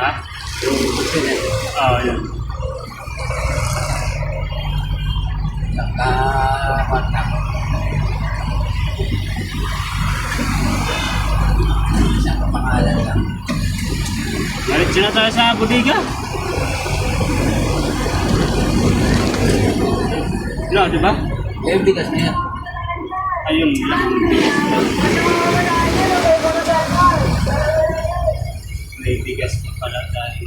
Speaker 1: Ha? Oo, yun.
Speaker 2: Nagka-contact. Isang kapangalan lang.
Speaker 1: Diretso na tayo sa bodega. No, di ba?
Speaker 2: Yung bigas na yan.
Speaker 1: Ayun lang. May bigas na pala tayo.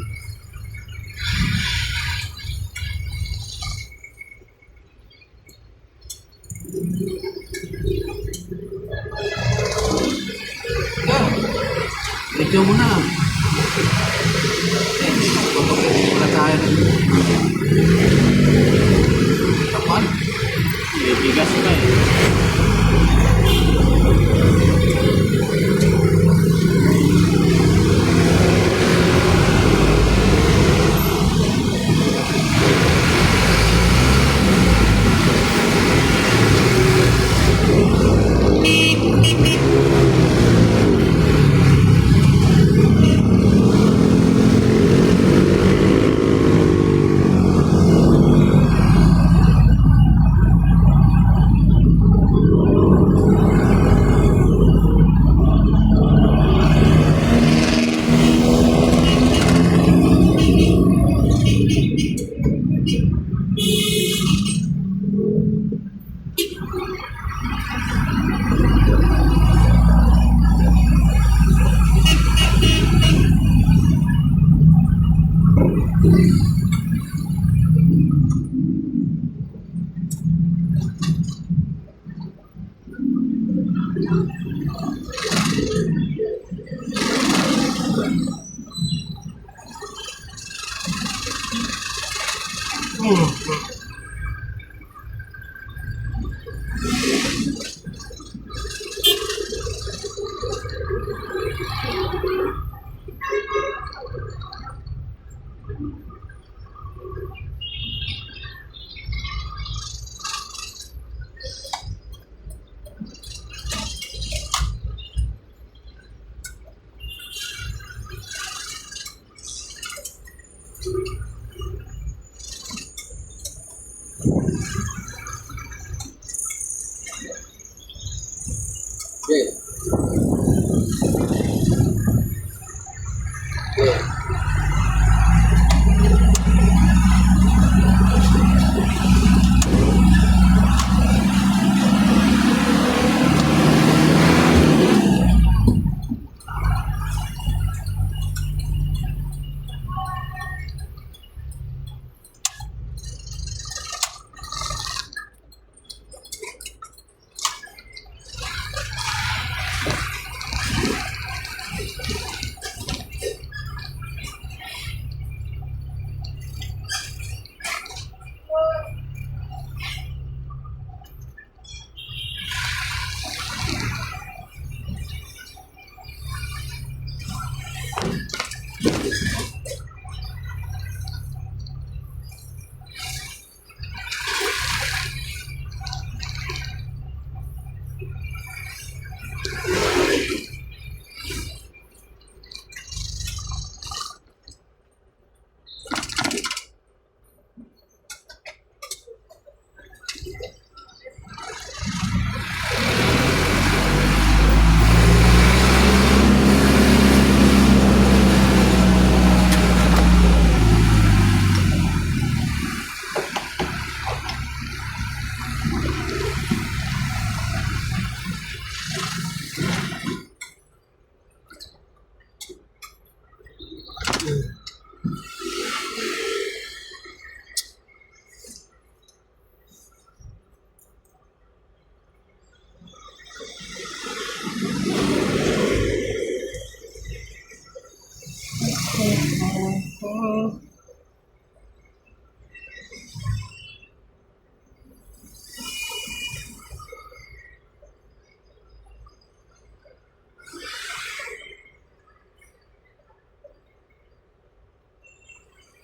Speaker 2: Medyo mo na. Wala tayo. Kapan?
Speaker 1: May bigas pa eh.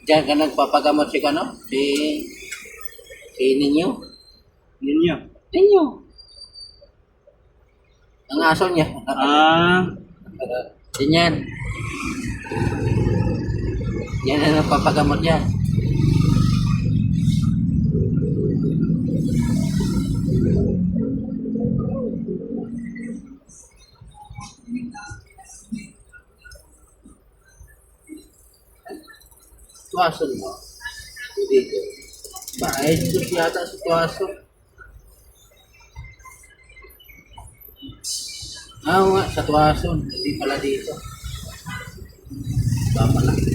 Speaker 2: Diyan ka nagpapagamot si ano? Si Ninyo?
Speaker 1: Ninyo.
Speaker 2: Ninyo. Ang aso niya.
Speaker 1: Ah,
Speaker 2: Yan. Yan ang nagpapagamot yan. Tuwaso mo. Dito. Ay, dito yata sa tuwaso. Oo nga, sa tuwaso. Hindi pala dito. Ba pala. Pala.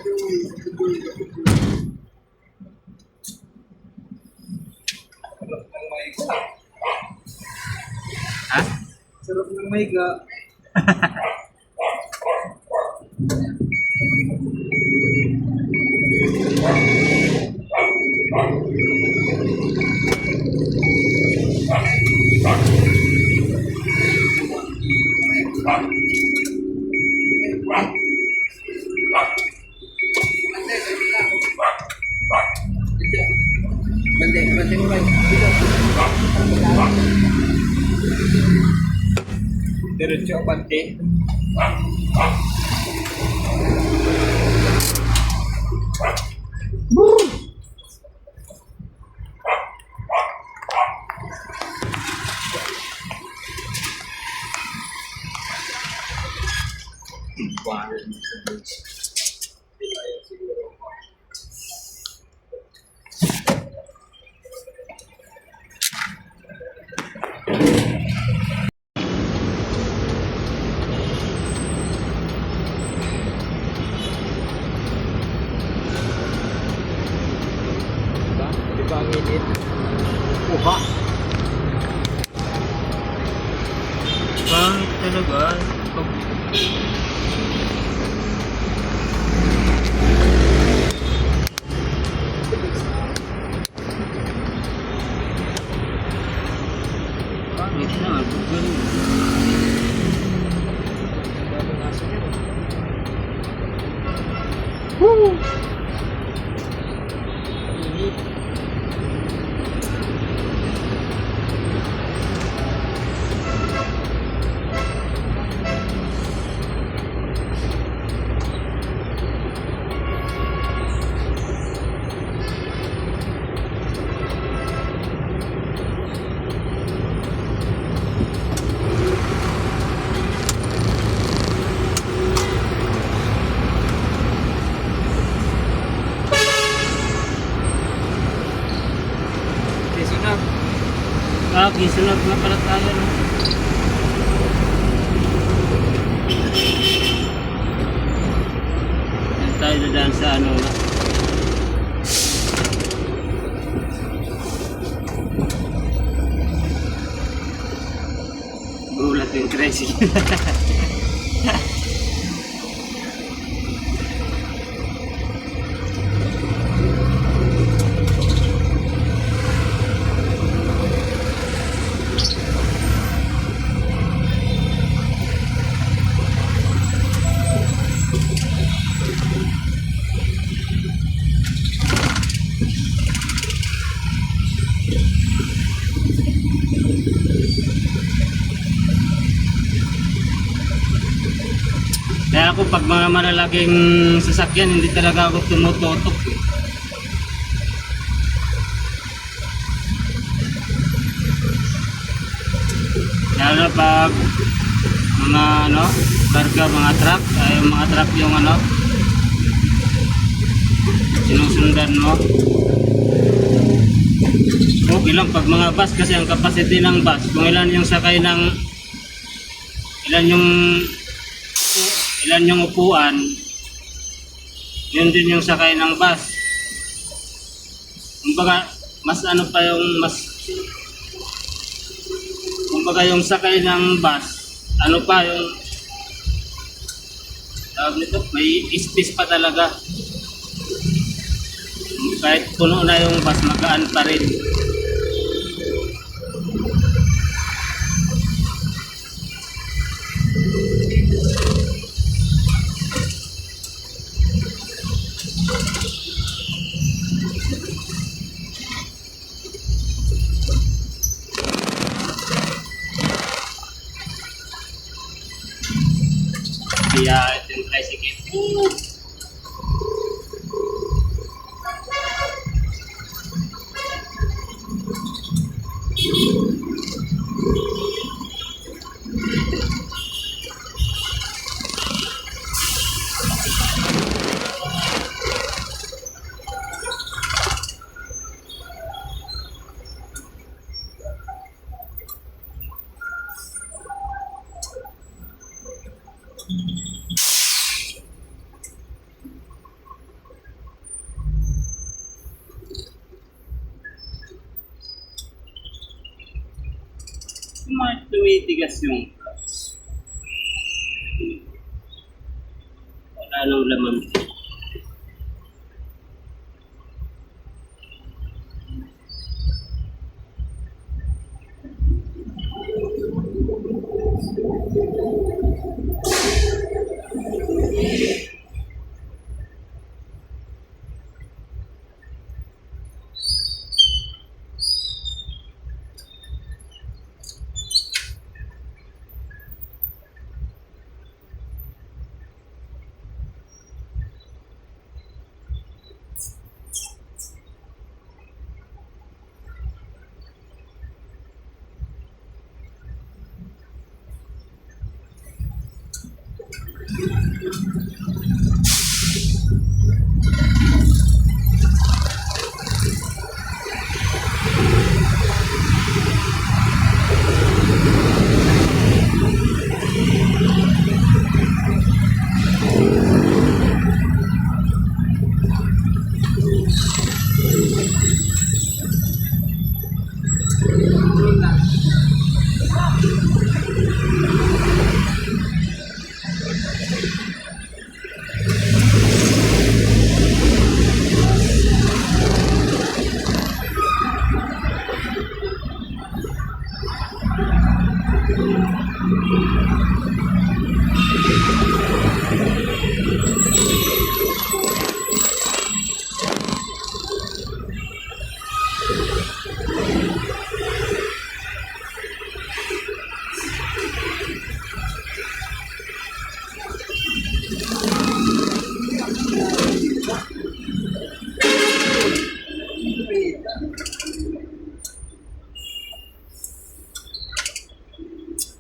Speaker 3: Sarap ng maiga.
Speaker 1: Ha?
Speaker 3: Sarap ng maiga.
Speaker 2: Bante mo ba?
Speaker 3: Diretso ang bante. Diba? Diba ang init? Uha!
Speaker 1: Pangit talaga. Pangit na. Ganun.
Speaker 3: Sunod.
Speaker 1: Kisunod na pala tayo. No? Yan tayo dadaan sa ano na. Gulat yung crazy. Kaya ako pag mga malalaking sasakyan, hindi talaga ako tumututok. Lalo pag mga ano, karga, mga truck, ay mga truck yung ano, sinusundan mo. Okay lang pag mga bus kasi ang capacity ng bus, kung ilan yung sakay ng, ilan yung upuan, yun din yung sakay ng bus. Kumbaga, mas ano pa yung kumbaga yung sakay ng bus, ano pa yung tawag nito, may space pa talaga. Kahit puno na yung bus, magaan pa rin. Kaya ito yung tricycle. tumitigas yung clutch. Wala nang laman.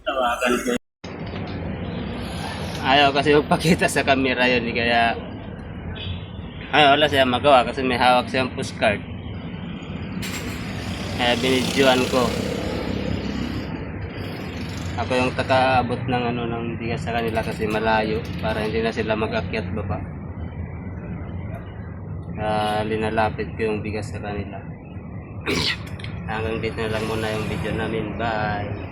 Speaker 1: Tawagan ko. Ayaw kasi magpakita sa camera yun, kaya wala siya magawa kasi may hawak siyang postcard. Kaya binidyoan ko. Ako yung takaabot ng ng bigas sa kanila kasi malayo para hindi na sila mag-akyat baba. Linalapit ko yung bigas sa kanila. Hanggang dito na lang muna yung video namin. Bye!